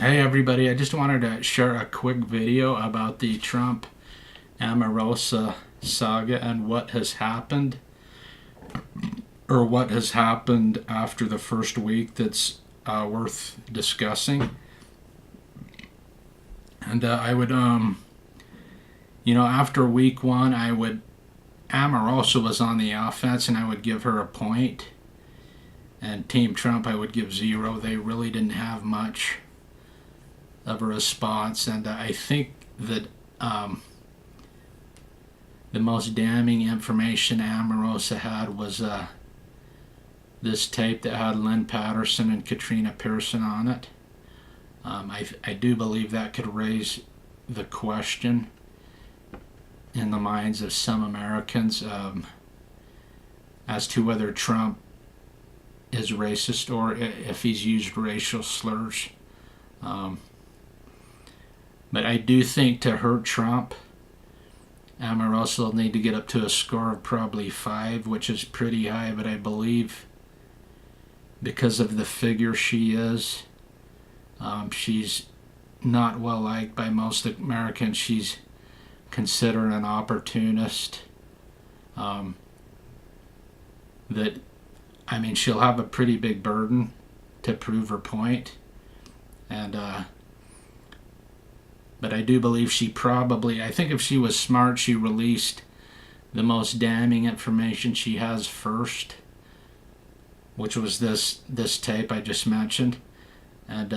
Hey everybody, I just wanted to share a quick video about the Trump Omarosa saga and what has happened, or what has happened after the first week that's worth discussing. And I would, after week one, Omarosa was on the offense and I would give her a point. And Team Trump, I would give 0. They really didn't have much of a response, and I think that the most damning information Omarosa had was this tape that had Lynn Patterson and Katrina Pearson on it. I do believe that could raise the question in the minds of some Americans as to whether Trump is racist or if he's used racial slurs. But I do think to hurt Trump, Omarosa will need to get up to a score of probably 5, which is pretty high, but I believe because of the figure she is, she's not well liked by most Americans. She's considered an opportunist. She'll have a pretty big burden to prove her point. But I do believe I think if she was smart, she released the most damning information she has first, which was this tape I just mentioned. And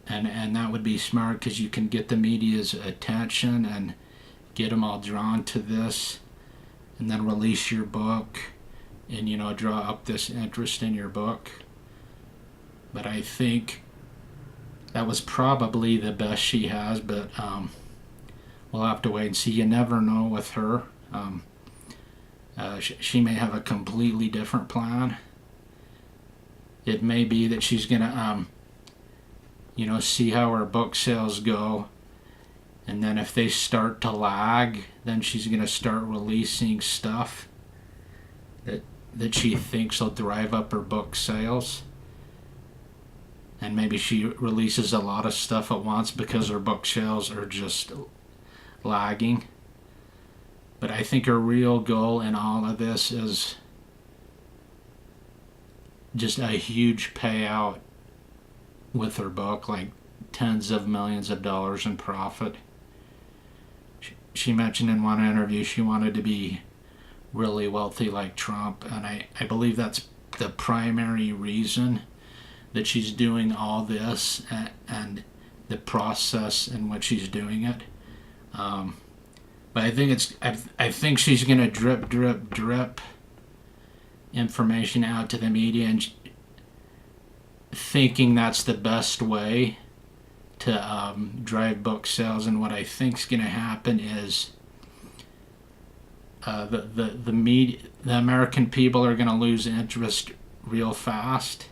that would be smart because you can get the media's attention and get them all drawn to this, and then release your book and, draw up this interest in your book. But I think that was probably the best she has, but we'll have to wait and see. You never know with her. She may have a completely different plan. It may be that she's going to, see how her book sales go. And then if they start to lag, then she's going to start releasing stuff that she thinks will drive up her book sales. And maybe she releases a lot of stuff at once because her book sales are just lagging. But I think her real goal in all of this is just a huge payout with her book, like tens of millions of dollars in profit. She mentioned in one interview she wanted to be really wealthy like Trump, and I believe that's the primary reason that she's doing all this and the process in which she's doing it. But I think she's going to drip information out to the media, and thinking that's the best way to drive book sales. And what I think's going to happen is the media, the American people, are going to lose interest real fast.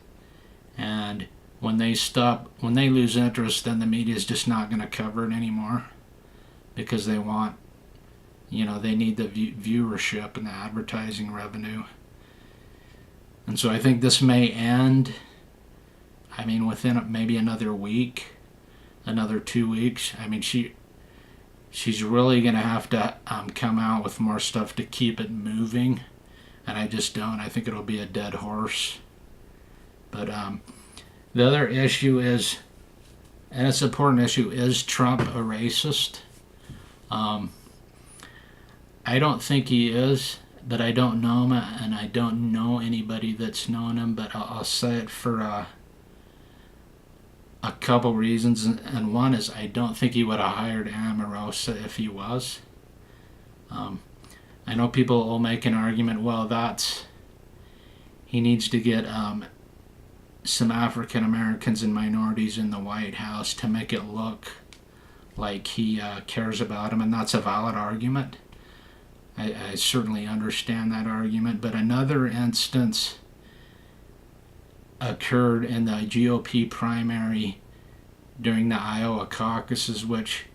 And when they lose interest, then the media is just not going to cover it anymore, because they want, they need the viewership and the advertising revenue. And so I think this may end, within maybe another week, another 2 weeks. She's really going to have to come out with more stuff to keep it moving. And I just don't. I think it'll be a dead horse. But the other issue is, and it's an important issue, is Trump a racist? I don't think he is, but I don't know him, and I don't know anybody that's known him. But I'll say it for a couple reasons, and one is I don't think he would have hired Omarosa if he was. I know people will make an argument, he needs to get some African Americans and minorities in the White House to make it look like he cares about them, and that's a valid argument. I certainly understand that argument, but another instance occurred in the GOP primary during the Iowa caucuses, which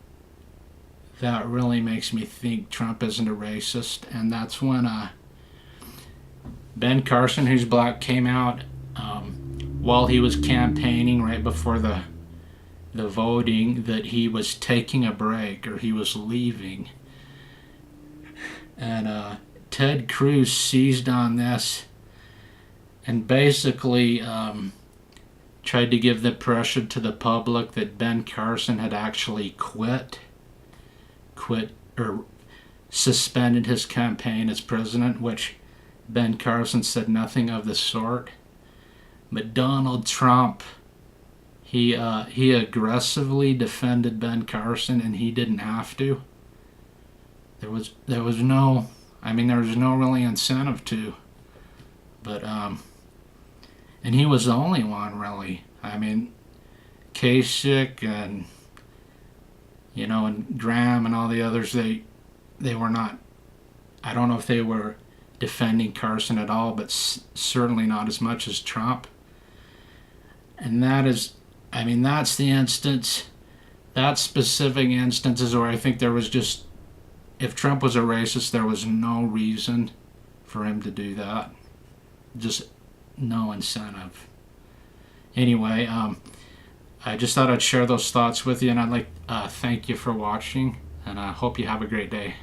that really makes me think Trump isn't a racist, and that's when Ben Carson, who's black, came out while he was campaigning right before the voting that he was taking a break or he was leaving. And Ted Cruz seized on this and basically tried to give the impression to the public that Ben Carson had actually quit or suspended his campaign as president, which Ben Carson said nothing of the sort. But Donald Trump, he aggressively defended Ben Carson, and he didn't have to. There was no, there was no really incentive to. But and he was the only one really. Kasich and and Graham and all the others, they were not. I don't know if they were defending Carson at all, but certainly not as much as Trump. And that's the instance, that specific instances where I think there was just, if Trump was a racist, there was no reason for him to do that. Just no incentive. Anyway, I just thought I'd share those thoughts with you, and I'd like thank you for watching, and I hope you have a great day.